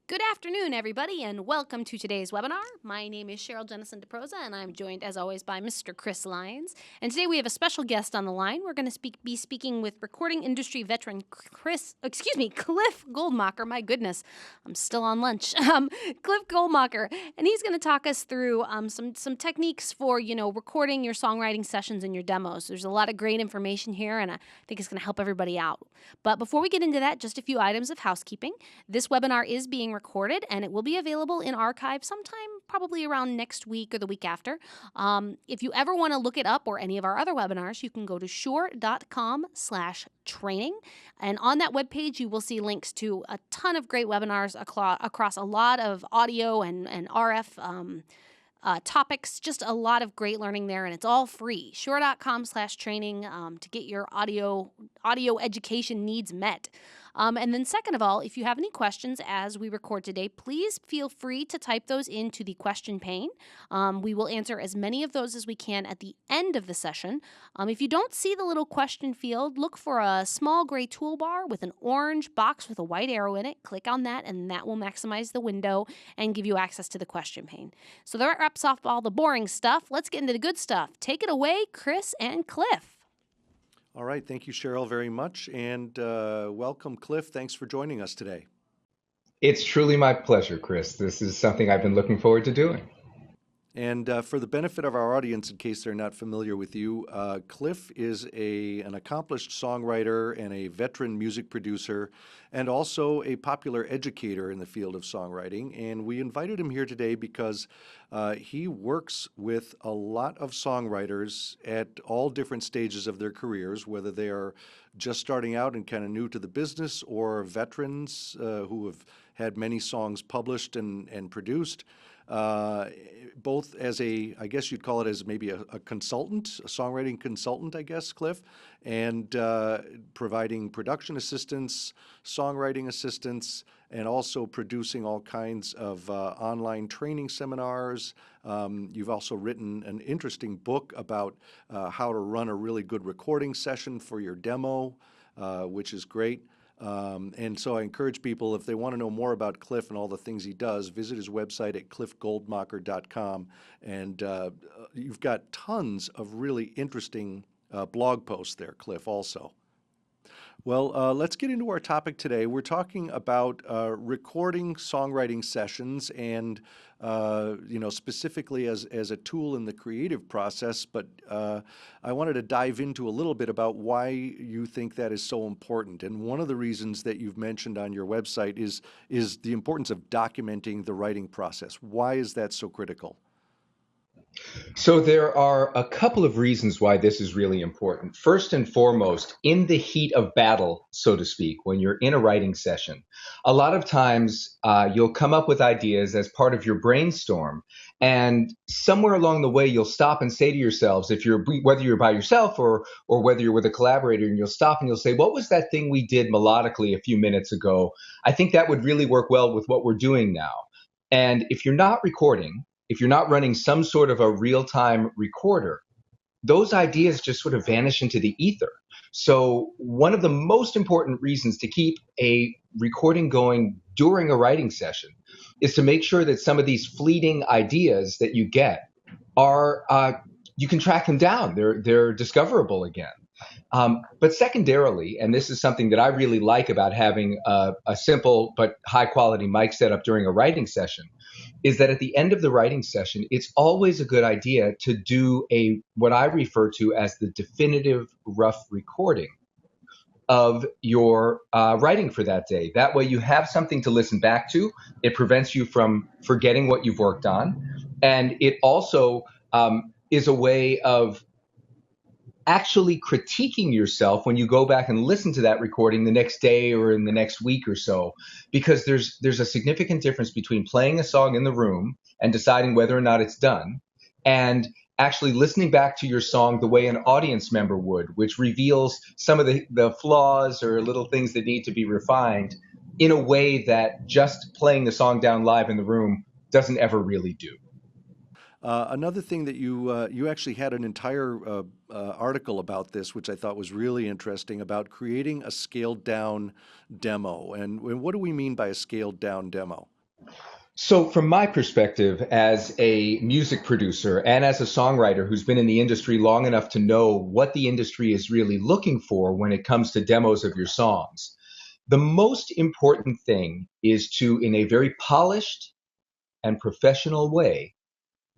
Good afternoon, everybody, and welcome to today's webinar. My name is Cheryl Jennison DeProza, and I'm joined, as always, by Mr. Chris Lyons. And today we have a special guest on the line. We're going to be speaking with recording industry veteran Cliff Goldmacher. My goodness, I'm still on lunch. Cliff Goldmacher, and he's going to talk us through some techniques for recording your songwriting sessions and your demos. There's a lot of great information here, and I think it's going to help everybody out. But before we get into that, just a few items of housekeeping. This webinar is being recorded, and it will be available in archive sometime probably around next week or the week after. If you ever want to look it up or any of our other webinars, you can go to shure.com/training. And on that webpage, you will see links to a ton of great webinars across a lot of audio and RF topics, just a lot of great learning there, and it's all free. Shure.com/training to get your audio education needs met. And then second of all, if you have any questions as we record today, please feel free to type those into the question pane. We will answer as many of those as we can at the end of the session. If you don't see the little question field, look for a small gray toolbar with an orange box with a white arrow in it. Click on that, and that will maximize the window and give you access to the question pane. So that wraps off all the boring stuff. Let's get into the good stuff. Take it away, Chris and Cliff. All right. Thank you, Cheryl, very much. And welcome, Cliff. Thanks for joining us today. It's truly my pleasure, Chris. This is something I've been looking forward to doing. And for the benefit of our audience, in case they're not familiar with you, Cliff is an accomplished songwriter and a veteran music producer, and also a popular educator in the field of songwriting. And we invited him here today because he works with a lot of songwriters at all different stages of their careers, whether they are just starting out and kind of new to the business, or veterans who have had many songs published and produced. Both as I guess you'd call it as maybe a consultant, a songwriting consultant, I guess, Cliff, and providing production assistance, songwriting assistance, and also producing all kinds of online training seminars. You've also written an interesting book about how to run a really good recording session for your demo, which is great. And so I encourage people, if they want to know more about Cliff and all the things he does, visit his website at cliffgoldmacher.com. And you've got tons of really interesting blog posts there, Cliff, also. Well, let's get into our topic today. We're talking about recording songwriting sessions and, specifically as a tool in the creative process. But I wanted to dive into a little bit about why you think that is so important. And one of the reasons that you've mentioned on your website is the importance of documenting the writing process. Why is that so critical? So there are a couple of reasons why this is really important. First and foremost, in the heat of battle, so to speak, when you're in a writing session, a lot of times you'll come up with ideas as part of your brainstorm, and somewhere along the way you'll stop and say to yourselves, whether you're by yourself or whether you're with a collaborator, and you'll stop and you'll say, what was that thing we did melodically a few minutes ago? I think that would really work well with what we're doing now. And if you're not recording, if you're not running some sort of a real-time recorder, those ideas just sort of vanish into the ether. So one of the most important reasons to keep a recording going during a writing session is to make sure that some of these fleeting ideas that you get are, you can track them down. They're discoverable again. But secondarily, and this is something that I really like about having a simple but high-quality mic setup during a writing session, is that at the end of the writing session, it's always a good idea to do what I refer to as the definitive rough recording of your writing for that day. That way you have something to listen back to. It prevents you from forgetting what you've worked on. And it also is a way of actually critiquing yourself when you go back and listen to that recording the next day or in the next week or so, because there's a significant difference between playing a song in the room and deciding whether or not it's done, and actually listening back to your song the way an audience member would, which reveals some of the flaws or little things that need to be refined in a way that just playing the song down live in the room doesn't ever really do. Another thing that you actually had an entire article about this, which I thought was really interesting, about creating a scaled down demo. And what do we mean by a scaled down demo? So, from my perspective, as a music producer and as a songwriter who's been in the industry long enough to know what the industry is really looking for when it comes to demos of your songs, the most important thing is to, in a very polished and professional way,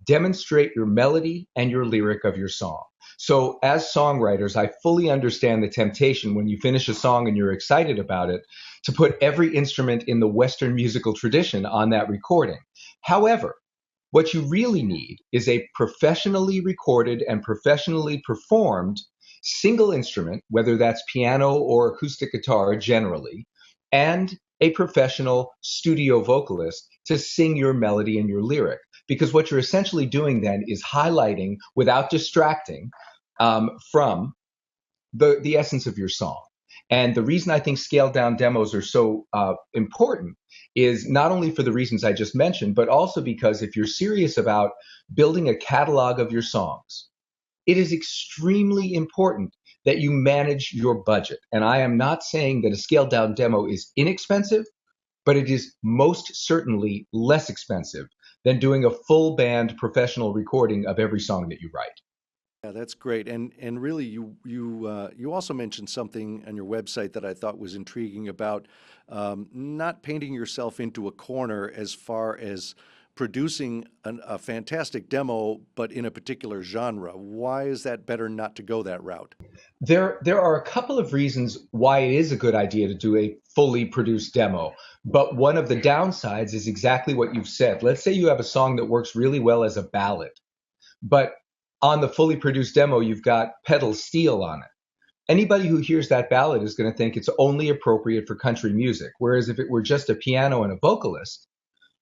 demonstrate your melody and your lyric of your song. So, as songwriters, I fully understand the temptation when you finish a song and you're excited about it to put every instrument in the Western musical tradition on that recording. However, what you really need is a professionally recorded and professionally performed single instrument, whether that's piano or acoustic guitar generally, and a professional studio vocalist to sing your melody and your lyric. Because what you're essentially doing then is highlighting without distracting from the essence of your song. And the reason I think scaled down demos are so important is not only for the reasons I just mentioned, but also because if you're serious about building a catalog of your songs, it is extremely important that you manage your budget. And I am not saying that a scaled down demo is inexpensive, but it is most certainly less expensive than doing a full band professional recording of every song that you write. Yeah, that's great. And really, you also mentioned something on your website that I thought was intriguing about not painting yourself into a corner as far as producing a fantastic demo, but in a particular genre. Why is that better not to go that route? There are a couple of reasons why it is a good idea to do a fully produced demo. But one of the downsides is exactly what you've said. Let's say you have a song that works really well as a ballad, but on the fully produced demo, you've got pedal steel on it. Anybody who hears that ballad is going to think it's only appropriate for country music. Whereas if it were just a piano and a vocalist,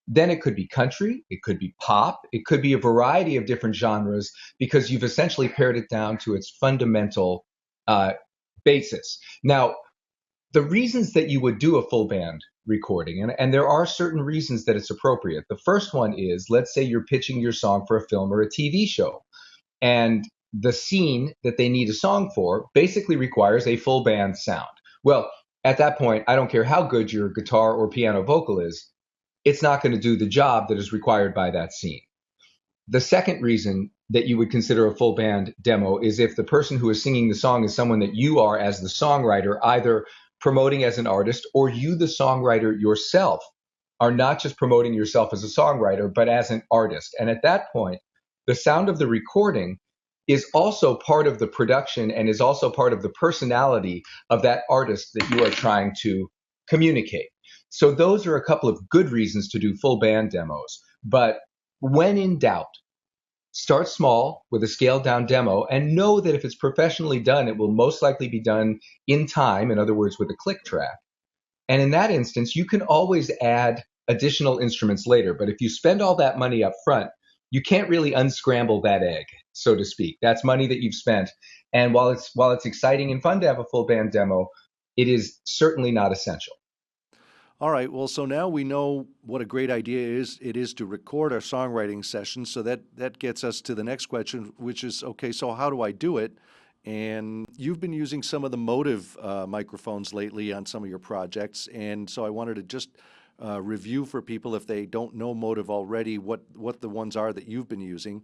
then it could be country, it could be pop, it could be a variety of different genres because you've essentially pared it down to its fundamental uh, basis. Now, the reasons that you would do a full band recording, and there are certain reasons that it's appropriate. The first one is, let's say you're pitching your song for a film or a TV show, and the scene that they need a song for basically requires a full band sound. Well, at that point, I don't care how good your guitar or piano vocal is, it's not going to do the job that is required by that scene. The second reason that you would consider a full band demo is if the person who is singing the song is someone that you are, as the songwriter, either promoting as an artist or you, the songwriter yourself, are not just promoting yourself as a songwriter, but as an artist. And at that point, the sound of the recording is also part of the production and is also part of the personality of that artist that you are trying to communicate. So those are a couple of good reasons to do full band demos. But when in doubt, start small with a scaled down demo and know that if it's professionally done, it will most likely be done in time, in other words, with a click track. And in that instance, you can always add additional instruments later. But if you spend all that money up front, you can't really unscramble that egg, so to speak. That's money that you've spent. And while it's exciting and fun to have a full band demo, it is certainly not essential. All right. Well, so now we know what a great idea it is to record our songwriting session. So that gets us to the next question, which is, okay, so how do I do it? And you've been using some of the Motive microphones lately on some of your projects, and so I wanted to just review for people if they don't know Motive already, what the ones are that you've been using.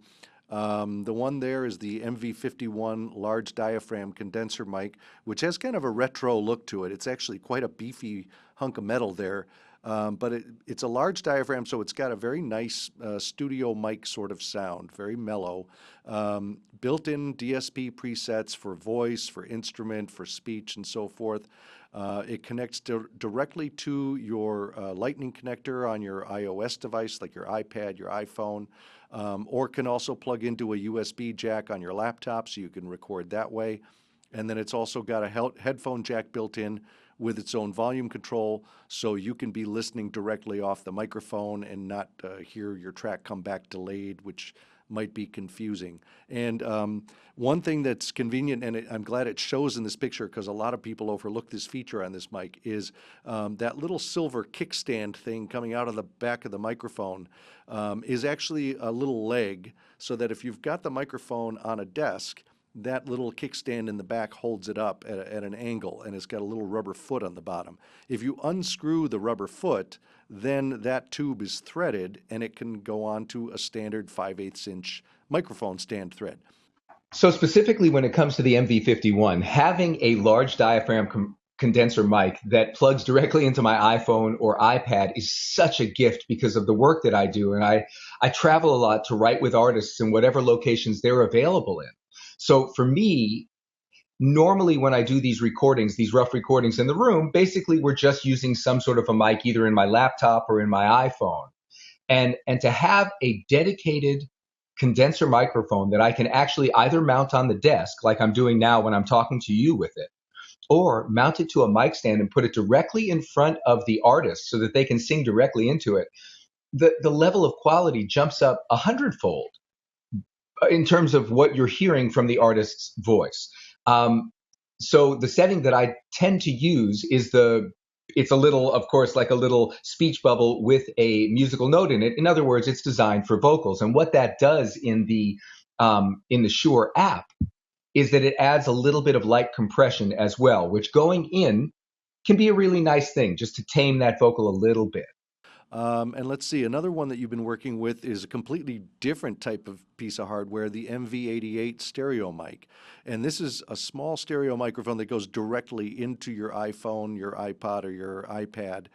The one there is the MV51 large diaphragm condenser mic, which has kind of a retro look to it. It's actually quite a beefy hunk of metal there, but it's a large diaphragm, so it's got a very nice studio mic sort of sound, very mellow. Built-in DSP presets for voice, for instrument, for speech, and so forth. It connects directly to your lightning connector on your iOS device, like your iPad, your iPhone, or can also plug into a USB jack on your laptop so you can record that way. And then it's also got a headphone jack built in with its own volume control, so you can be listening directly off the microphone and not hear your track come back delayed, which might be confusing. And one thing that's convenient, and I'm glad it shows in this picture because a lot of people overlook this feature on this mic, is that little silver kickstand thing coming out of the back of the microphone is actually a little leg, so that if you've got the microphone on a desk, that little kickstand in the back holds it up at an angle, and it's got a little rubber foot on the bottom. If you unscrew the rubber foot, then that tube is threaded, and it can go on to a standard 5/8 inch microphone stand thread. So specifically when it comes to the MV51, having a large diaphragm condenser mic that plugs directly into my iPhone or iPad is such a gift because of the work that I do. And I travel a lot to write with artists in whatever locations they're available in. So for me, normally when I do these recordings, these rough recordings in the room, basically we're just using some sort of a mic either in my laptop or in my iPhone. And to have a dedicated condenser microphone that I can actually either mount on the desk, like I'm doing now when I'm talking to you with it, or mount it to a mic stand and put it directly in front of the artist so that they can sing directly into it, the level of quality jumps up 100-fold in terms of what you're hearing from the artist's voice. So the setting that I tend to use is it's a little, of course, like a little speech bubble with a musical note in it. In other words, it's designed for vocals. And what that does in the Shure app is that it adds a little bit of light compression as well, which going in can be a really nice thing just to tame that vocal a little bit. And let's see, another one that you've been working with is a completely different type of piece of hardware, the MV88 stereo mic. And this is a small stereo microphone that goes directly into your iPhone, your iPod, or your iPad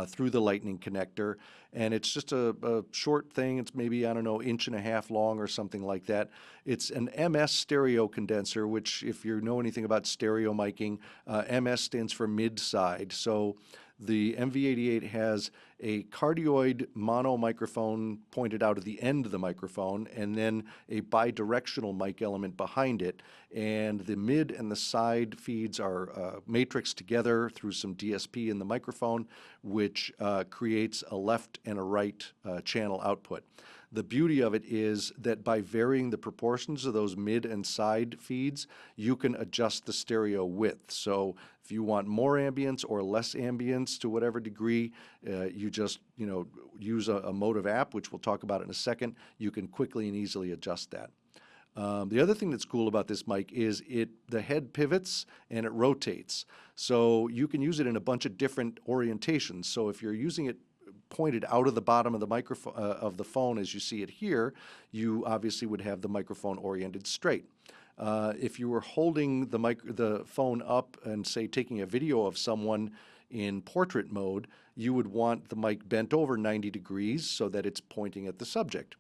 through the Lightning connector. And it's just a short thing. It's maybe, I don't know, 1.5 inches long or something like that. It's an MS stereo condenser, which if you know anything about stereo miking, MS stands for mid-side. So the MV88 has a cardioid mono microphone pointed out at the end of the microphone, and then a bidirectional mic element behind it. And the mid and the side feeds are matrixed together through some DSP in the microphone, which creates a left and a right channel output. The beauty of it is that by varying the proportions of those mid and side feeds, you can adjust the stereo width. So if you want more ambience or less ambience to whatever degree, you just use a Motive app, which we'll talk about in a second. You can quickly and easily adjust that. The other thing that's cool about this mic is the head pivots and it rotates. So you can use it in a bunch of different orientations. So if you're using it pointed out of the bottom of the microphone of the phone as you see it here, you obviously would have the microphone oriented straight. If you were holding the phone up and say taking a video of someone in portrait mode, you would want the mic bent over 90 degrees so that it's pointing at the subject.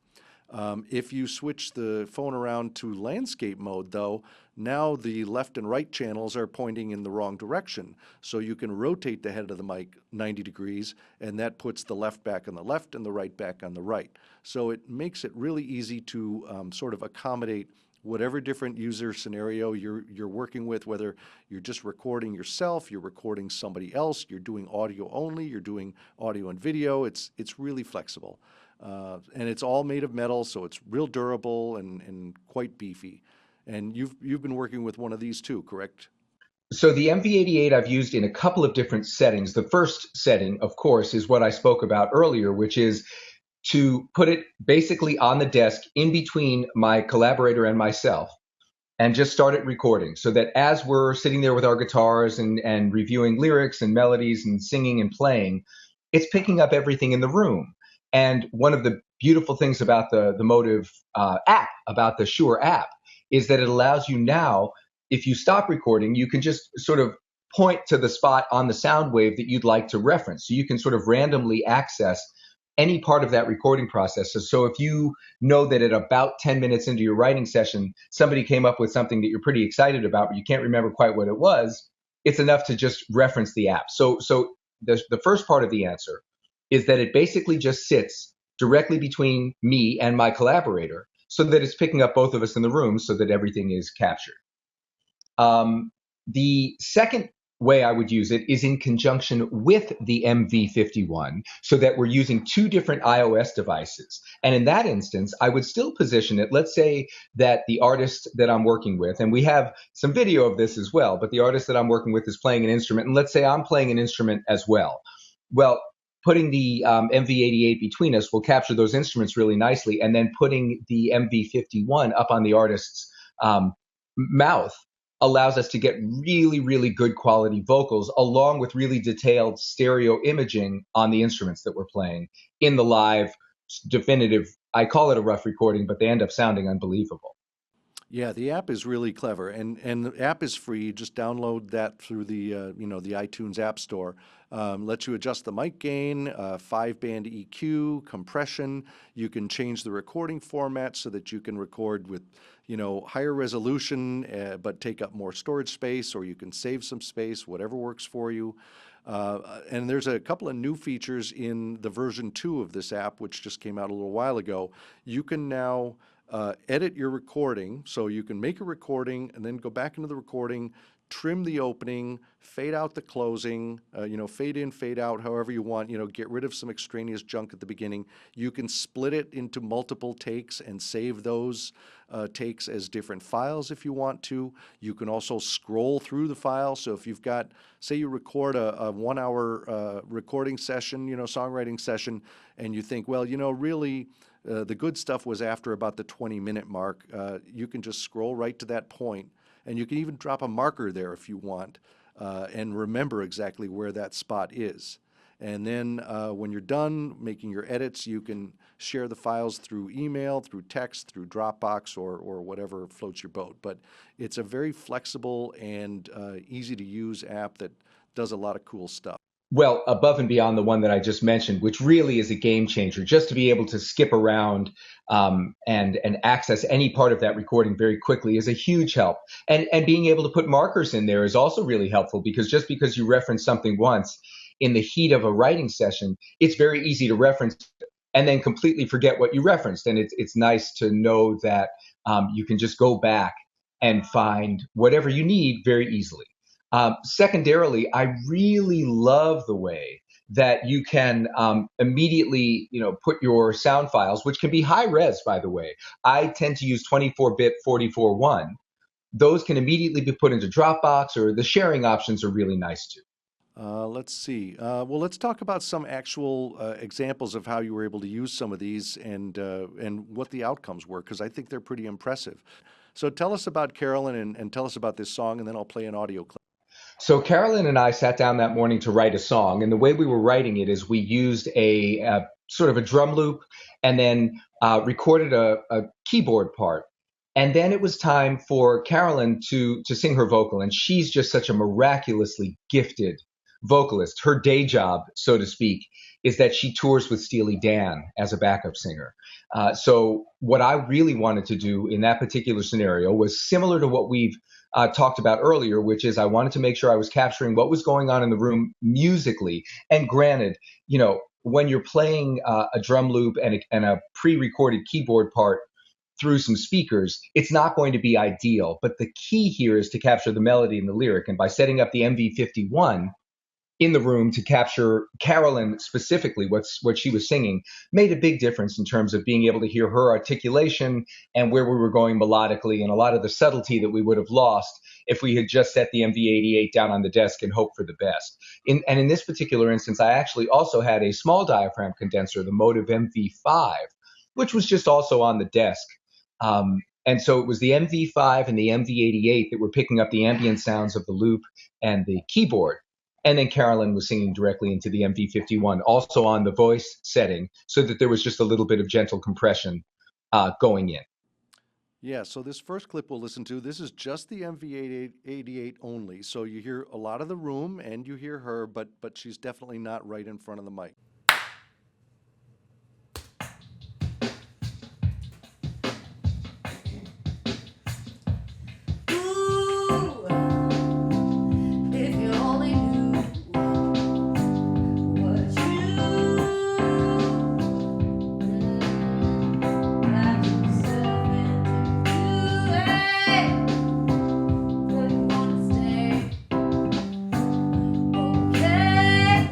If you switch the phone around to landscape mode, though, now the left and right channels are pointing in the wrong direction. So you can rotate the head of the mic 90 degrees, and that puts the left back on the left and the right back on the right. So it makes it really easy to sort of accommodate whatever different user scenario you're working with, whether you're just recording yourself, you're recording somebody else, you're doing audio only, you're doing audio and video. It's really flexible. And it's all made of metal, so it's real durable and quite beefy. And you've been working with one of these too, correct? So the MV88 I've used in a couple of different settings. The first setting, of course, is what I spoke about earlier, which is to put it basically on the desk in between my collaborator and myself and just start it recording so that as we're sitting there with our guitars and reviewing lyrics and melodies and singing and playing, it's picking up everything in the room. And one of the beautiful things about the Motive app, about the Shure app, is that it allows you now, if you stop recording, you can just sort of point to the spot on the sound wave that you'd like to reference. So you can sort of randomly access any part of that recording process. So if you know that at about 10 minutes into your writing session, somebody came up with something that you're pretty excited about, but you can't remember quite what it was, it's enough to just reference the app. So the first part of the answer is that it basically just sits directly between me and my collaborator so that it's picking up both of us in the room so that everything is captured. The second way I would use it is in conjunction with the MV51 so that we're using two different iOS devices. And in that instance, I would still position it. Let's say that the artist that I'm working with, and we have some video of this as well, but the artist that I'm working with is playing an instrument, and let's say I'm playing an instrument as well. Well, putting the MV88 between us will capture those instruments really nicely, and then putting the MV51 up on the artist's mouth allows us to get really, really good quality vocals along with really detailed stereo imaging on the instruments that we're playing in the live definitive. I call it a rough recording, but they end up sounding unbelievable. Yeah, the app is really clever, and the app is free. Just download that through the the iTunes App Store. Lets you adjust the mic gain, 5-band EQ, compression. You can change the recording format so that you can record with higher resolution, but take up more storage space, or you can save some space, whatever works for you. And there's a couple of new features in the version 2 of this app, which just came out a little while ago. You can now edit your recording, so you can make a recording and then go back into the recording, trim the opening, fade out the closing, fade in, fade out, however you want, get rid of some extraneous junk at the beginning. You can split it into multiple takes and save those takes as different files if you want to. You can also scroll through the file. So if you've got, say you record a 1-hour recording session, songwriting session, and you think, well, really, the good stuff was after about the 20-minute mark. You can just scroll right to that point, and you can even drop a marker there if you want, and remember exactly where that spot is. And then when you're done making your edits, you can share the files through email, through text, through Dropbox, or whatever floats your boat. But it's a very flexible and easy-to-use app that does a lot of cool stuff. Well, above and beyond the one that I just mentioned, which really is a game changer, just to be able to skip around and access any part of that recording very quickly is a huge help. And being able to put markers in there is also really helpful, because just because you reference something once in the heat of a writing session, it's very easy to reference and then completely forget what you referenced. And it's nice to know that you can just go back and find whatever you need very easily. Secondarily, I really love the way that you can immediately, put your sound files, which can be high res, by the way. I tend to use 24-bit 44.1. Those can immediately be put into Dropbox, or the sharing options are really nice too. Let's see. Well, let's talk about some actual examples of how you were able to use some of these and what the outcomes were, because I think they're pretty impressive. So tell us about Carolyn and tell us about this song, and then I'll play an audio clip. So Carolyn and I sat down that morning to write a song, and the way we were writing it is we used a sort of a drum loop and then recorded a keyboard part. And then it was time for Carolyn to sing her vocal, and she's just such a miraculously gifted vocalist. Her day job, so to speak, is that she tours with Steely Dan as a backup singer. So what I really wanted to do in that particular scenario was similar to what we've talked about earlier, which is I wanted to make sure I was capturing what was going on in the room musically. And granted, when you're playing a drum loop and a pre-recorded keyboard part through some speakers, it's not going to be ideal. But the key here is to capture the melody and the lyric. And by setting up the MV51 in the room to capture Carolyn specifically, what she was singing, made a big difference in terms of being able to hear her articulation and where we were going melodically, and a lot of the subtlety that we would have lost if we had just set the MV88 down on the desk and hoped for the best. And in this particular instance, I actually also had a small diaphragm condenser, the Motive MV5, which was just also on the desk. And so it was the MV5 and the MV88 that were picking up the ambient sounds of the loop and the keyboard. And then Carolyn was singing directly into the MV51, also on the voice setting, so that there was just a little bit of gentle compression going in. Yeah, so this first clip we'll listen to, this is just the MV88 only. So you hear a lot of the room and you hear her, but she's definitely not right in front of the mic. Okay.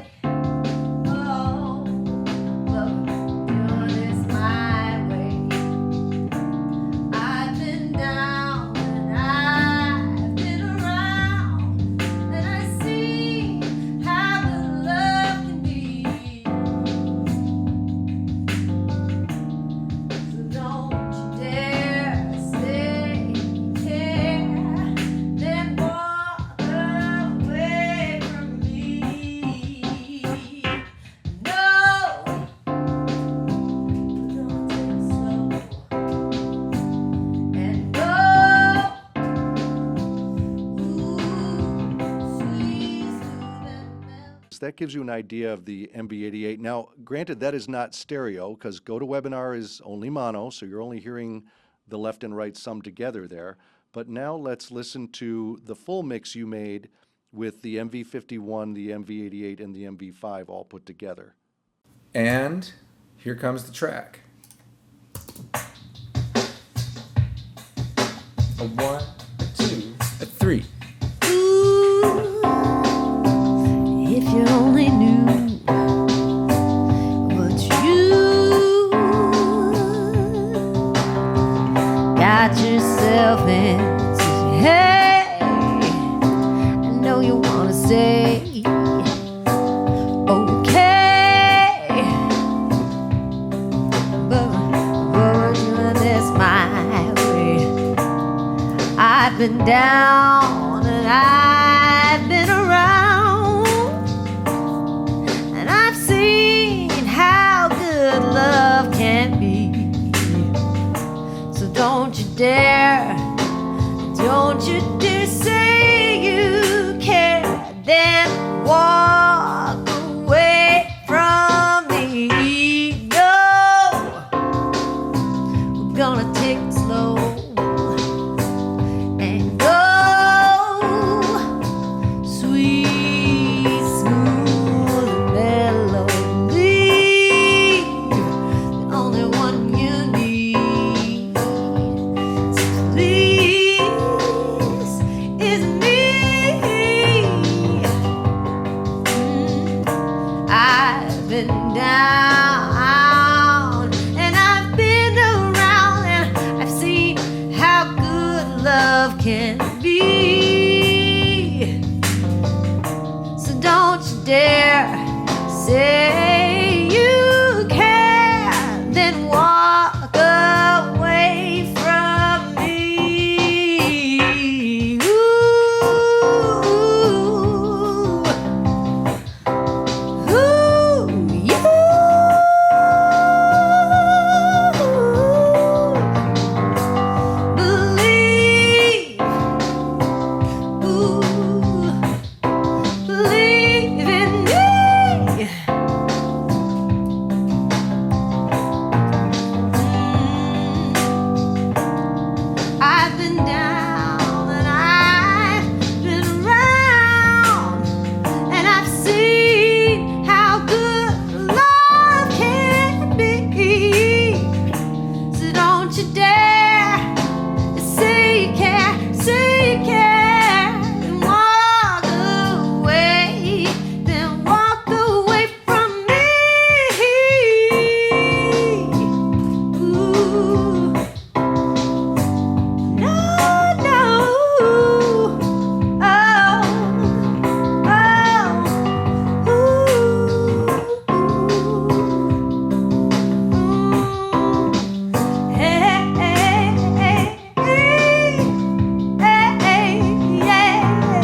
that gives you an idea of the MV88. Now, granted, that is not stereo because GoToWebinar is only mono, so you're only hearing the left and right summed together there. But now let's listen to the full mix you made with the MV51, the MV88, and the MV5 all put together. And here comes the track. A 1, a 2, a 3. Ooh, if you only knew what you got yourself into. Hey, I know you wanna say okay, but we're doing this my way. I've been down and I've been around, and I've seen how good love can be. So don't you dare say you care, then walk away from me. No, we're gonna take it slow and go sweet, smooth melody, the only one you need. So please, is me. I've been down and I've been around, and I've seen how good love can be. So don't you dare say you care, then walk away from me. Ooh, you. Believe, ooh, believe in me. I've been down and I've been around, and I've seen how good love can be. So don't you dare say you care, and walk away from me. Ooh, no, no, hey, yeah.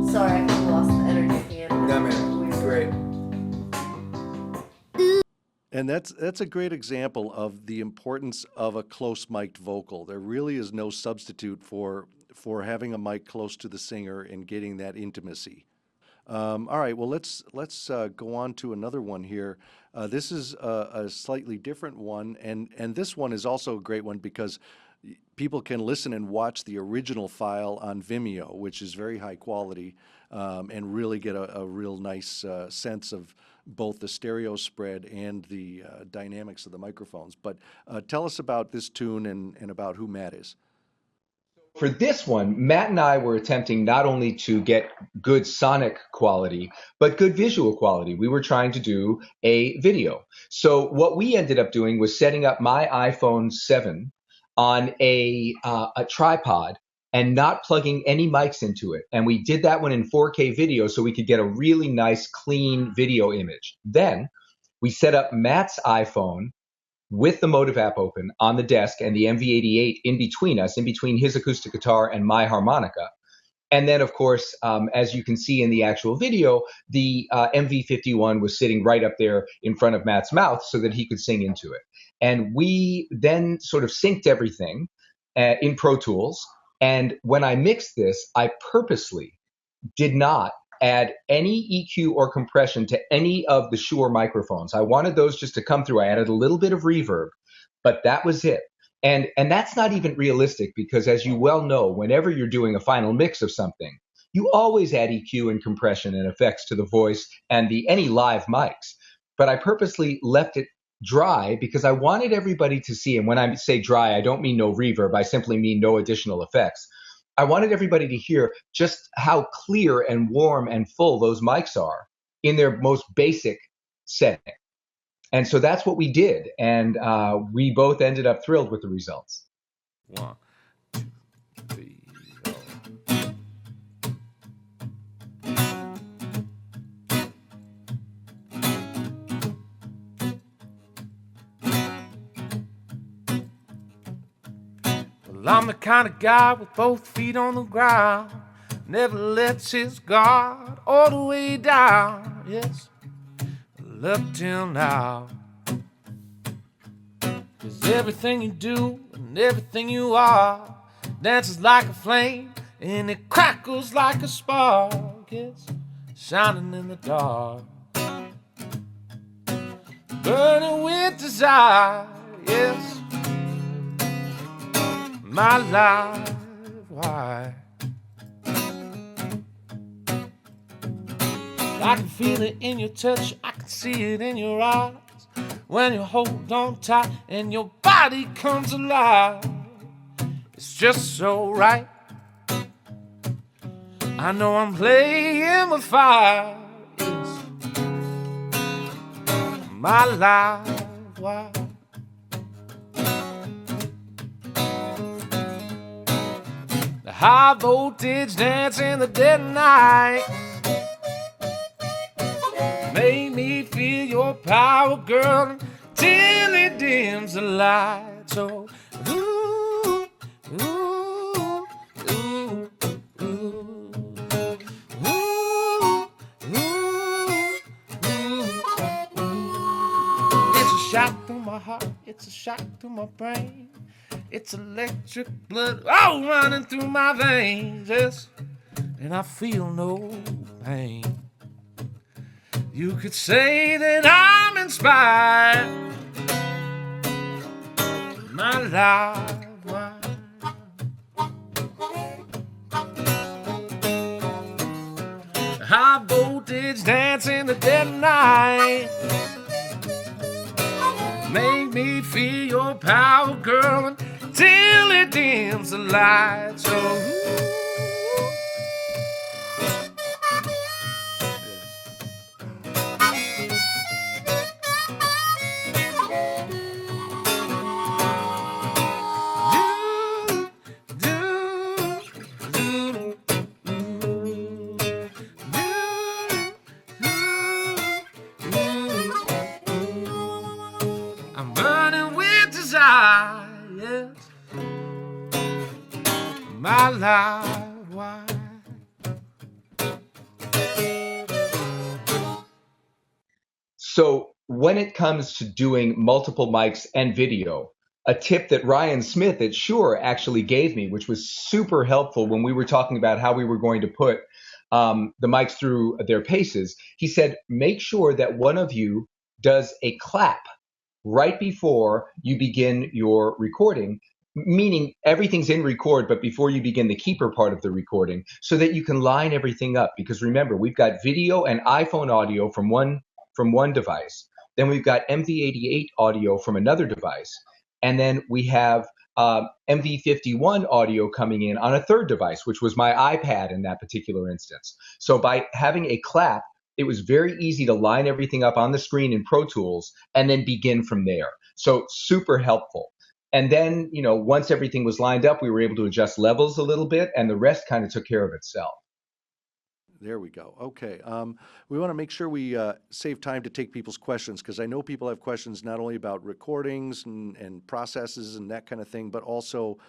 Sorry, I lost the energy again. No, man, great. And that's a great example of the importance of a close mic'd vocal. There really is no substitute for having a mic close to the singer and getting that intimacy. All right, well let's go on to another one here. This is a slightly different one, and this one is also a great one because people can listen and watch the original file on Vimeo, which is very high quality, and really get a real nice sense of both the stereo spread and the dynamics of the microphones. But tell us about this tune and about who Matt is. For this one, Matt and I were attempting not only to get good sonic quality, but good visual quality. We were trying to do a video. So what we ended up doing was setting up my iPhone 7 on a tripod and not plugging any mics into it. And we did that one in 4K video so we could get a really nice, clean video image. Then we set up Matt's iPhone with the Motive app open on the desk and the MV88 in between us, in between his acoustic guitar and my harmonica. And then, of course, as you can see in the actual video, the MV51 was sitting right up there in front of Matt's mouth so that he could sing into it. And we then sort of synced everything in Pro Tools. And when I mixed this, I purposely did not add any EQ or compression to any of the Shure microphones. I wanted those just to come through. I added a little bit of reverb, but that was it. And that's not even realistic, because as you well know, whenever you're doing a final mix of something, you always add EQ and compression and effects to the voice and any live mics. But I purposely left it dry because I wanted everybody to see, and when I say dry, I don't mean no reverb, I simply mean no additional effects. I wanted everybody to hear just how clear and warm and full those mics are in their most basic setting. And so that's what we did. And we both ended up thrilled with the results. 1, 2, 3, go. Well, I'm the kind of guy with both feet on the ground, never lets his guard all the way down. Yes, up till now. 'Cause everything you do and everything you are dances like a flame and it crackles like a spark. Yes, shining in the dark, burning with desire. Yes, my life, why? I can feel it in your touch, I can see it in your eyes, when you hold on tight and your body comes alive. It's just so right. I know I'm playing with fire. It's my life, why? The high voltage dance in the dead of night made me feel your power, girl, till it dims the light. So, ooh, ooh, ooh, ooh, ooh, ooh, ooh. It's a shot through my heart, it's a shot through my brain. It's electric blood, oh, running through my veins, yes, and I feel no pain. You could say that I'm inspired. My life, why? High voltage dance in the dead of night make me feel your power, girl, until it dims the light. So I'm burning with desire, yes. My life, why? So when it comes to doing multiple mics and video, a tip that Ryan Smith at Shure actually gave me, which was super helpful when we were talking about how we were going to put the mics through their paces, he said, make sure that one of you does a clap right before you begin your recording, meaning everything's in record, but before you begin the keeper part of the recording, so that you can line everything up. Because remember, we've got video and iPhone audio from one device. Then we've got MV88 audio from another device. And then we have MV51 audio coming in on a third device, which was my iPad in that particular instance. So by having a clap, it was very easy to line everything up on the screen in Pro Tools and then begin from there. So super helpful. And then, once everything was lined up, we were able to adjust levels a little bit, and the rest kind of took care of itself. There we go. Okay. We want to make sure we save time to take people's questions, because I know people have questions not only about recordings and processes and that kind of thing, but also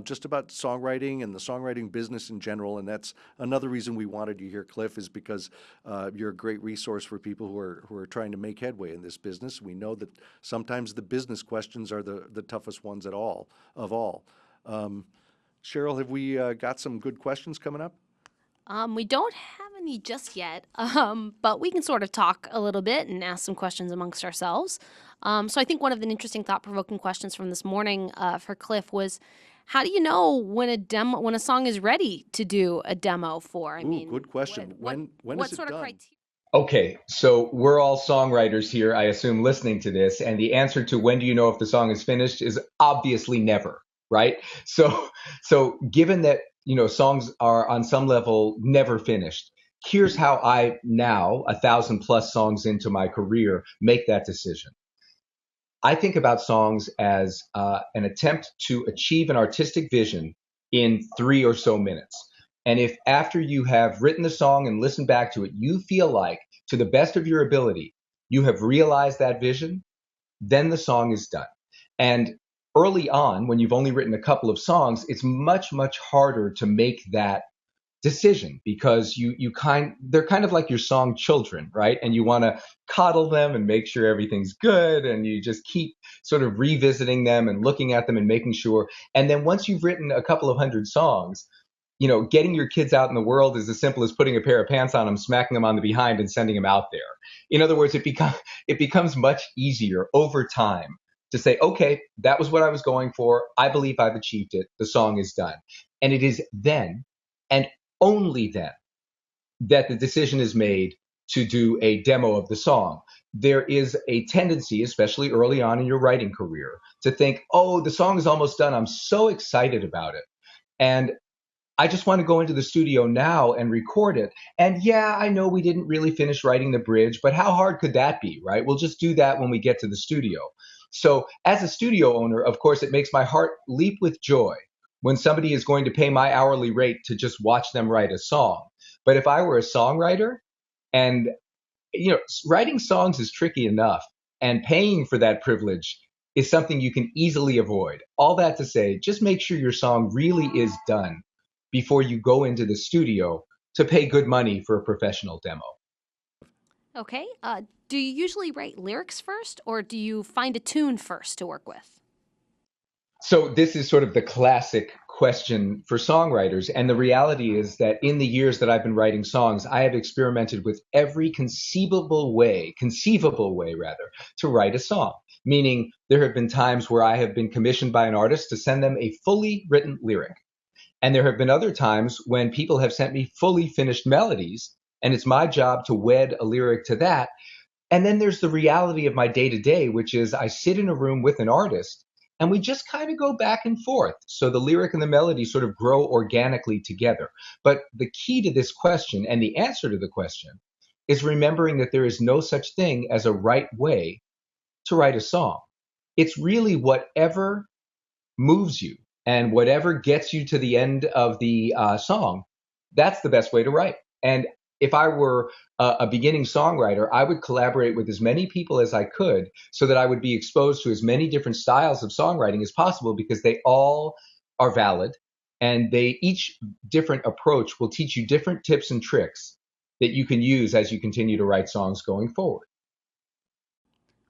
just about songwriting and the songwriting business in general. And that's another reason we wanted you here, Cliff, is because you're a great resource for people who are trying to make headway in this business. We know that sometimes the business questions are the toughest ones of all. Cheryl, have we got some good questions coming up? We don't have any just yet, but we can sort of talk a little bit and ask some questions amongst ourselves. So I think one of the interesting, thought-provoking questions from this morning for Cliff was, how do you know when a song is ready to do a demo for? I mean, good question. When what is it sort of done? criteria? Okay, so we're all songwriters here, I assume, listening to this, and the answer to when do you know if the song is finished is obviously never, right? So given that, songs are on some level never finished, here's how I now, 1,000+ songs into my career, make that decision. I think about songs as an attempt to achieve an artistic vision in 3 or so minutes. And if after you have written the song and listened back to it, you feel like, to the best of your ability, you have realized that vision, then the song is done. And early on, when you've only written a couple of songs, it's much, much harder to make that decision because they're kind of like your song children, right? And you want to coddle them and make sure everything's good, and you just keep sort of revisiting them and looking at them and making sure. And then once you've written a couple of hundred songs, getting your kids out in the world is as simple as putting a pair of pants on them, smacking them on the behind, and sending them out there. In other words, it becomes much easier over time to say, okay, that was what I was going for. I believe I've achieved it. The song is done. And it is then, and only then, that the decision is made to do a demo of the song. There is a tendency, especially early on in your writing career, to think, oh, the song is almost done. I'm so excited about it. And I just want to go into the studio now and record it. And yeah, I know we didn't really finish writing the bridge, but how hard could that be, right? We'll just do that when we get to the studio. So as a studio owner, of course, it makes my heart leap with joy when somebody is going to pay my hourly rate to just watch them write a song. But if I were a songwriter, and writing songs is tricky enough, and paying for that privilege is something you can easily avoid. All that to say, just make sure your song really is done before you go into the studio to pay good money for a professional demo. Okay. Do you usually write lyrics first, or do you find a tune first to work with? So this is sort of the classic question for songwriters. And the reality is that in the years that I've been writing songs, I have experimented with every conceivable way to write a song. Meaning there have been times where I have been commissioned by an artist to send them a fully written lyric. And there have been other times when people have sent me fully finished melodies, and it's my job to wed a lyric to that. And then there's the reality of my day-to-day, which is I sit in a room with an artist, and we just kind of go back and forth. So the lyric and the melody sort of grow organically together. But the key to this question, and the answer to the question, is remembering that there is no such thing as a right way to write a song. It's really whatever moves you and whatever gets you to the end of the song, that's the best way to write. And if I were a beginning songwriter, I would collaborate with as many people as I could so that I would be exposed to as many different styles of songwriting as possible, because they all are valid, and each different approach will teach you different tips and tricks that you can use as you continue to write songs going forward.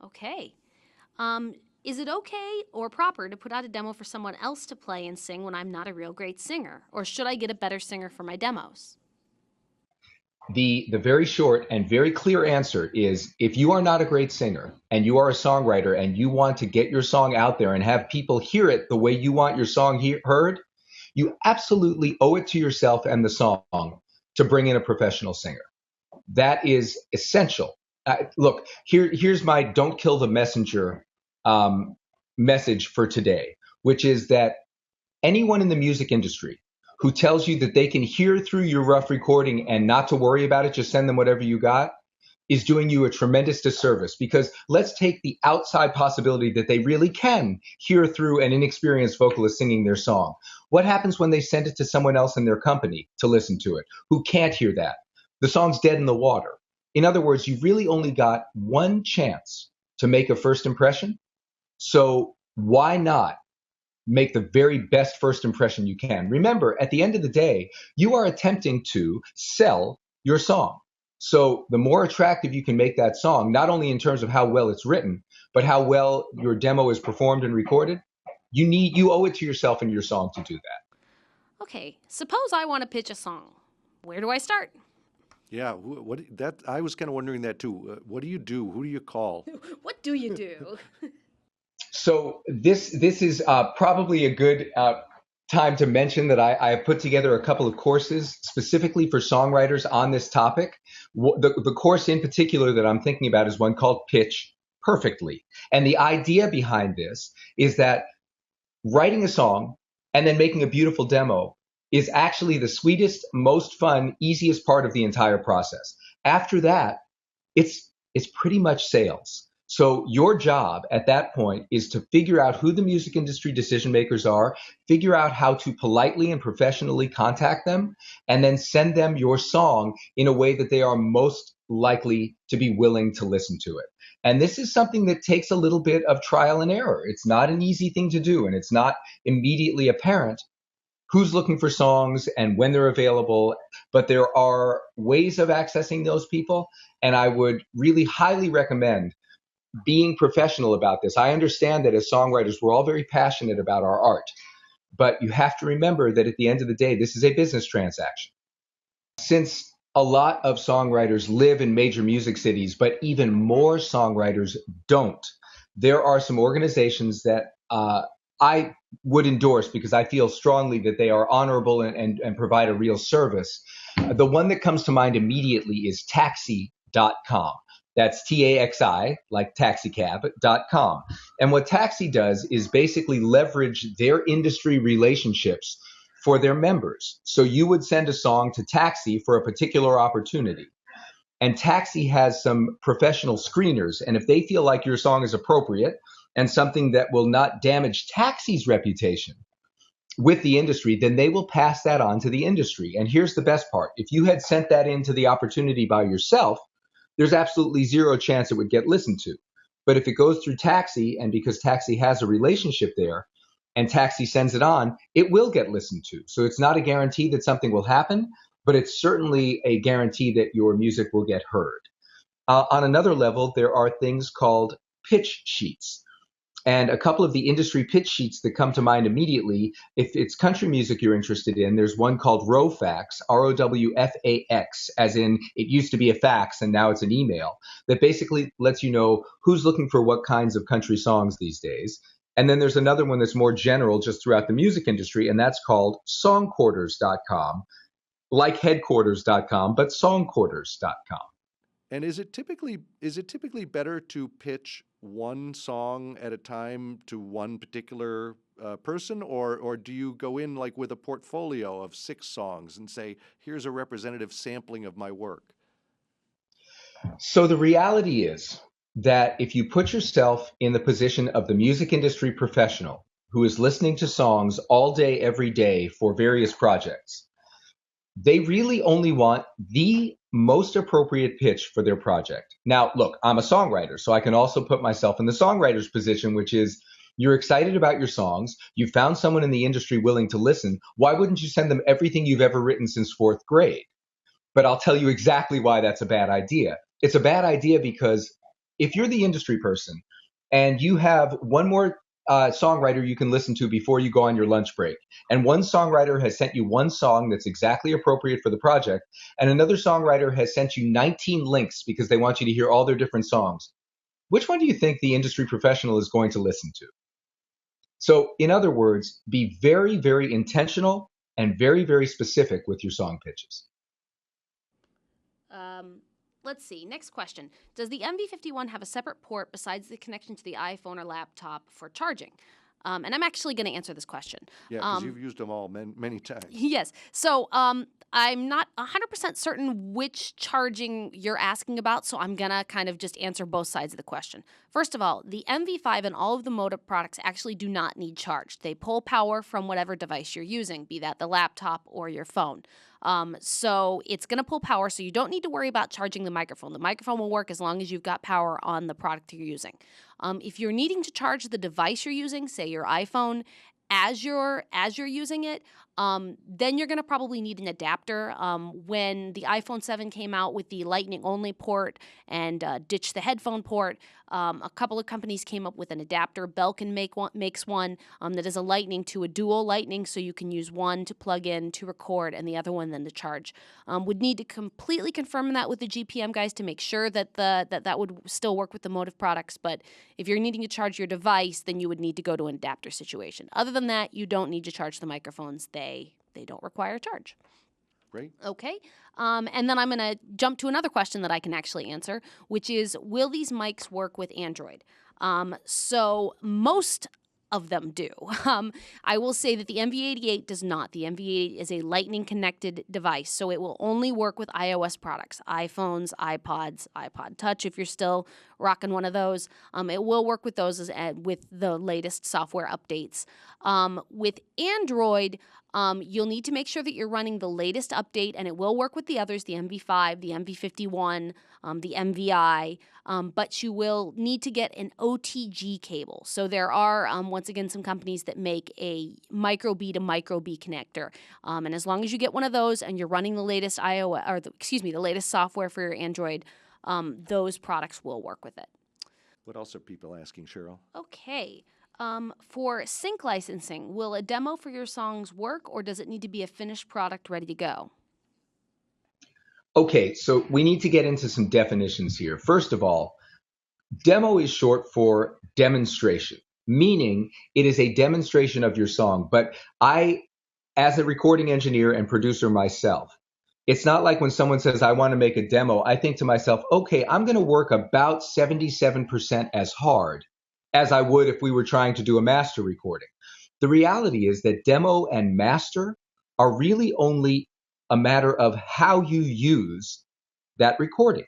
Okay. Is it okay or proper to put out a demo for someone else to play and sing when I'm not a real great singer? Or should I get a better singer for my demos? The very short and very clear answer is, if you are not a great singer and you are a songwriter and you want to get your song out there and have people hear it the way you want your song heard, you absolutely owe it to yourself and the song to bring in a professional singer. That is essential. Look, here's my don't kill the messenger message for today, which is that anyone in the music industry who tells you that they can hear through your rough recording and not to worry about it, just send them whatever you got, is doing you a tremendous disservice. Because let's take the outside possibility that they really can hear through an inexperienced vocalist singing their song. What happens when they send it to someone else in their company to listen to it who can't hear that? The song's dead in the water. In other words, you've really only got one chance to make a first impression. So why not make the very best first impression you can? Remember, at the end of the day, you are attempting to sell your song. So the more attractive you can make that song, not only in terms of how well it's written, but how well your demo is performed and recorded, you owe it to yourself and your song to do that. Okay, suppose I want to pitch a song. Where do I start? Yeah, I was kind of wondering that too. What do you do? Who do you call? What do you do? So this is probably a good time to mention that I have put together a couple of courses specifically for songwriters on this topic. The course in particular that I'm thinking about is one called Pitch Perfectly. And the idea behind this is that writing a song and then making a beautiful demo is actually the sweetest, most fun, easiest part of the entire process. After that, it's pretty much sales. So your job at that point is to figure out who the music industry decision makers are, figure out how to politely and professionally contact them, and then send them your song in a way that they are most likely to be willing to listen to it. And this is something that takes a little bit of trial and error. It's not an easy thing to do, and it's not immediately apparent who's looking for songs and when they're available, but there are ways of accessing those people. And I would really highly recommend being professional about this. I understand that as songwriters, we're all very passionate about our art, but you have to remember that at the end of the day, this is a business transaction. Since a lot of songwriters live in major music cities, but even more songwriters don't, there are some organizations that I would endorse because I feel strongly that they are honorable and provide a real service. The one that comes to mind immediately is taxi.com. That's TAXI, like taxicab.com. And what Taxi does is basically leverage their industry relationships for their members. So you would send a song to Taxi for a particular opportunity. And Taxi has some professional screeners. And if they feel like your song is appropriate and something that will not damage Taxi's reputation with the industry, then they will pass that on to the industry. And here's the best part. If you had sent that into the opportunity by yourself, there's absolutely zero chance it would get listened to. But if it goes through Taxi, and because Taxi has a relationship there, and Taxi sends it on, it will get listened to. So it's not a guarantee that something will happen, but it's certainly a guarantee that your music will get heard. On another level, there are things called pitch sheets. And a couple of the industry pitch sheets that come to mind immediately, if it's country music you're interested in, there's one called ROWFAX, ROWFAX, as in it used to be a fax and now it's an email, that basically lets you know who's looking for what kinds of country songs these days. And then there's another one that's more general just throughout the music industry, and that's called songquarters.com, like headquarters.com, but songquarters.com. And is it typically better to pitch one song at a time to one particular person, or do you go in like with a portfolio of 6 songs and say, here's a representative sampling of my work? So the reality is that if you put yourself in the position of the music industry professional who is listening to songs all day, every day for various projects, they really only want the most appropriate pitch for their project. Now, look, I'm a songwriter, so I can also put myself in the songwriter's position, which is you're excited about your songs. You found someone in the industry willing to listen. Why wouldn't you send them everything you've ever written since 4th grade? But I'll tell you exactly why that's a bad idea. It's a bad idea because if you're the industry person and you have one more songwriter you can listen to before you go on your lunch break, and one songwriter has sent you one song that's exactly appropriate for the project, and another songwriter has sent you 19 links because they want you to hear all their different songs, which one do you think the industry professional is going to listen to? So in other words, be very, very intentional and very, very specific with your song pitches. Let's see. Next question. Does the MV51 have a separate port besides the connection to the iPhone or laptop for charging? And I'm actually going to answer this question. Yeah, because you've used them all many times. Yes. So I'm not 100% certain which charging you're asking about, so I'm going to kind of just answer both sides of the question. First of all, the MV5 and all of the Motive products actually do not need charged. They pull power from whatever device you're using, be that the laptop or your phone. So it's going to pull power, so you don't need to worry about charging the microphone. The microphone will work as long as you've got power on the product you're using. If you're needing to charge the device you're using, say your iPhone, as you're using it, Then you're going to probably need an adapter. When the iPhone 7 came out with the lightning-only port and ditched the headphone port, a couple of companies came up with an adapter. Belkin makes one that is a lightning to a dual lightning, so you can use one to plug in to record and the other one then to charge. Would need to completely confirm that with the GPM guys to make sure that that would still work with the Motive products. But if you're needing to charge your device, then you would need to go to an adapter situation. Other than that, you don't need to charge the microphones. They don't require a charge. Great. Okay. And then I'm going to jump to another question that I can actually answer, which is, will these mics work with Android? So most of them do. I will say that the MV88 does not. The MV88 is a lightning connected device, so it will only work with iOS products, iPhones, iPods, iPod Touch if you're still rocking one of those. It will work with those with the latest software updates. With Android, you'll need to make sure that you're running the latest update, and it will work with the others, the MV5, the MV51, the MVI, but you will need to get an OTG cable. So there are, once again, some companies that make a micro B to micro B connector. And as long as you get one of those and you're running the latest the latest software for your Android, those products will work with it. What else are people asking, Cheryl? Okay. For sync licensing, will a demo for your songs work, or does it need to be a finished product ready to go? Okay, so we need to get into some definitions here. First of all, demo is short for demonstration, meaning it is a demonstration of your song. But I, as a recording engineer and producer myself, it's not like when someone says, I want to make a demo, I think to myself, okay, I'm going to work about 77% as hard as I would if we were trying to do a master recording. The reality is that demo and master are really only a matter of how you use that recording.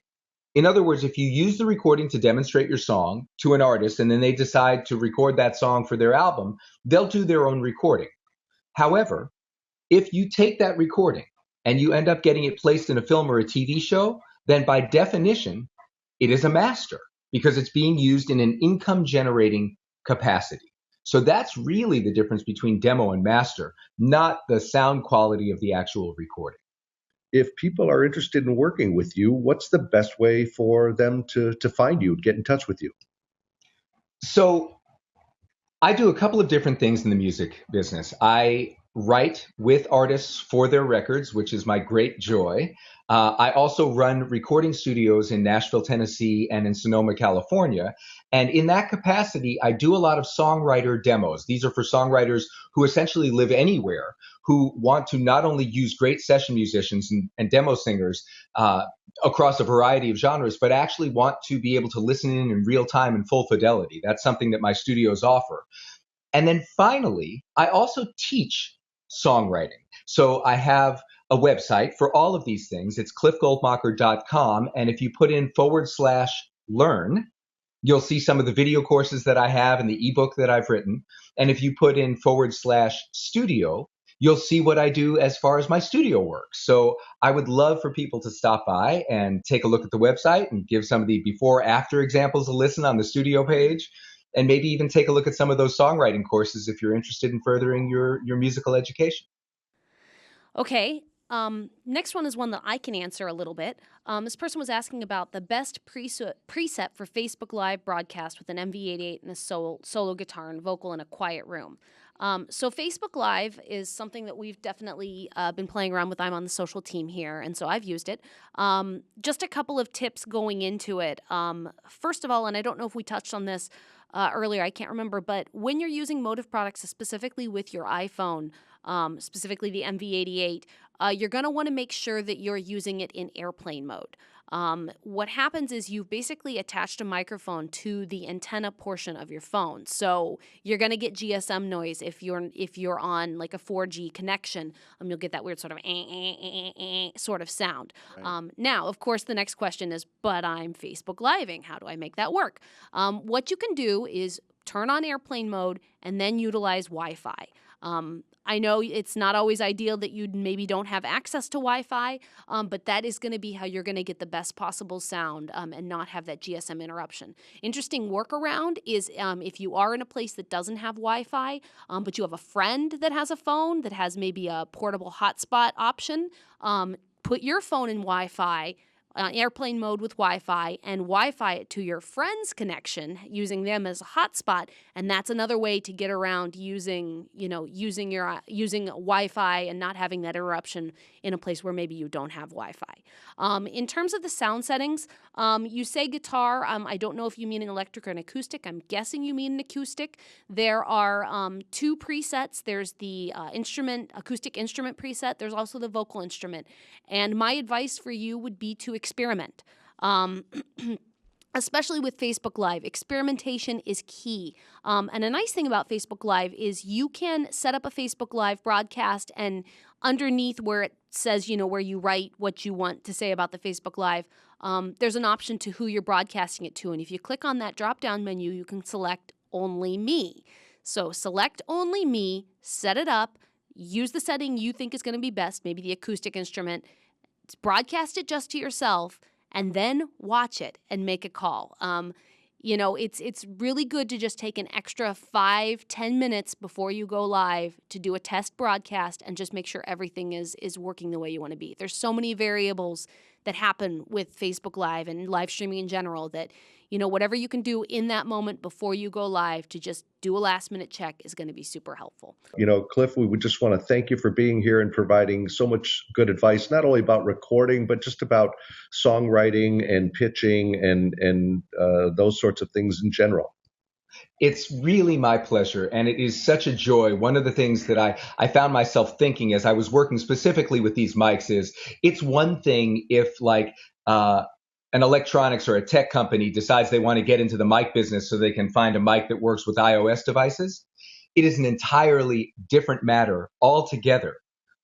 In other words, if you use the recording to demonstrate your song to an artist and then they decide to record that song for their album, they'll do their own recording. However, if you take that recording and you end up getting it placed in a film or a TV show, then by definition, it is a master because it's being used in an income generating capacity. So that's really the difference between demo and master, not the sound quality of the actual recording. If people are interested in working with you, what's the best way for them to find you, get in touch with you? So I do a couple of different things in the music business. I write with artists for their records, which is my great joy. I also run recording studios in Nashville, Tennessee, and in Sonoma, California. And in that capacity, I do a lot of songwriter demos. These are for songwriters who essentially live anywhere, who want to not only use great session musicians and demo singers across a variety of genres, but actually want to be able to listen in real time and full fidelity. That's something that my studios offer. And then finally, I also teach songwriting. So I have a website for all of these things. It's cliffgoldmacher.com. And if you put in /learn, you'll see some of the video courses that I have and the ebook that I've written. And if you put in /studio, you'll see what I do as far as my studio work. So I would love for people to stop by and take a look at the website and give some of the before-after examples a listen on the studio page. And maybe even take a look at some of those songwriting courses if you're interested in furthering your musical education. Okay. Next one is one that I can answer a little bit. This person was asking about the best preset for Facebook Live broadcast with an MV88 and a solo guitar and vocal in a quiet room. So Facebook Live is something that we've definitely been playing around with. I'm on the social team here, and so I've used it. Just a couple of tips going into it. First of all, and I don't know if we touched on this earlier, I can't remember, but when you're using Motive products, specifically with your iPhone, specifically the MV88, you're going to want to make sure that you're using it in airplane mode. What happens is you've basically attached a microphone to the antenna portion of your phone. So you're going to get GSM noise if you're on like a 4G connection. You'll get that weird sort of sort of sound. Right. Now, of course, the next question is, but I'm Facebook Living. How do I make that work? What you can do is turn on airplane mode and then utilize Wi-Fi. I know it's not always ideal that you maybe don't have access to Wi-Fi, but that is going to be how you're going to get the best possible sound and not have that GSM interruption. Interesting workaround is if you are in a place that doesn't have Wi-Fi, but you have a friend that has a phone that has maybe a portable hotspot option, put your phone in Wi-Fi, airplane mode with Wi-Fi, and Wi-Fi it to your friend's connection using them as a hotspot, and that's another way to get around using Wi-Fi and not having that interruption in a place where maybe you don't have Wi-Fi. In terms of the sound settings, you say guitar. I don't know if you mean an electric or an acoustic. I'm guessing you mean an acoustic. There are 2 presets. There's the acoustic instrument preset. There's also the vocal instrument. And my advice for you would be to experiment. Especially with Facebook Live, experimentation is key. And a nice thing about Facebook Live is you can set up a Facebook Live broadcast, and underneath where it says, where you write what you want to say about the Facebook Live, there's an option to who you're broadcasting it to. And if you click on that drop-down menu, you can select Only Me. So select Only Me, set it up, use the setting you think is going to be best, maybe the acoustic instrument, broadcast it just to yourself, and then watch it and make a call. It's really good to just take an extra 5-10 minutes before you go live to do a test broadcast and just make sure everything is working the way you want to be. There's so many variables that happen with Facebook Live and live streaming in general that, whatever you can do in that moment before you go live to just do a last-minute check is going to be super helpful. Cliff, we would just want to thank you for being here and providing so much good advice, not only about recording, but just about songwriting and pitching and those sorts of things in general. It's really my pleasure, and it is such a joy. One of the things that I found myself thinking as I was working specifically with these mics is, it's one thing if an electronics or a tech company decides they want to get into the mic business so they can find a mic that works with iOS devices. It is an entirely different matter altogether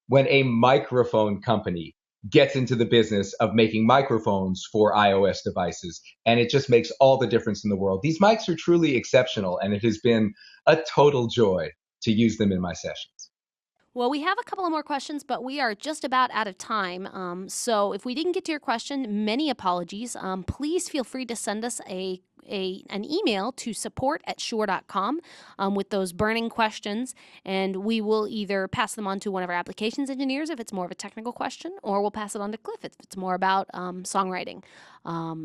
when a microphone company gets into the business of making microphones for iOS devices. And it just makes all the difference in the world. These mics are truly exceptional, and it has been a total joy to use them in my sessions. Well, we have a couple of more questions, but we are just about out of time. So if we didn't get to your question, many apologies. Please feel free to send us an email to support@shure.com with those burning questions, and we will either pass them on to one of our applications engineers if it's more of a technical question, or we'll pass it on to Cliff if it's more about songwriting.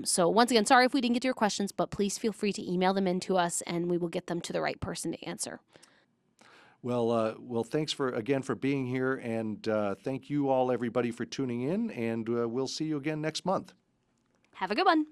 So once again, sorry if we didn't get to your questions, but please feel free to email them in to us, and we will get them to the right person to answer. Well, thanks again for being here, and thank you all, everybody, for tuning in, and we'll see you again next month. Have a good one.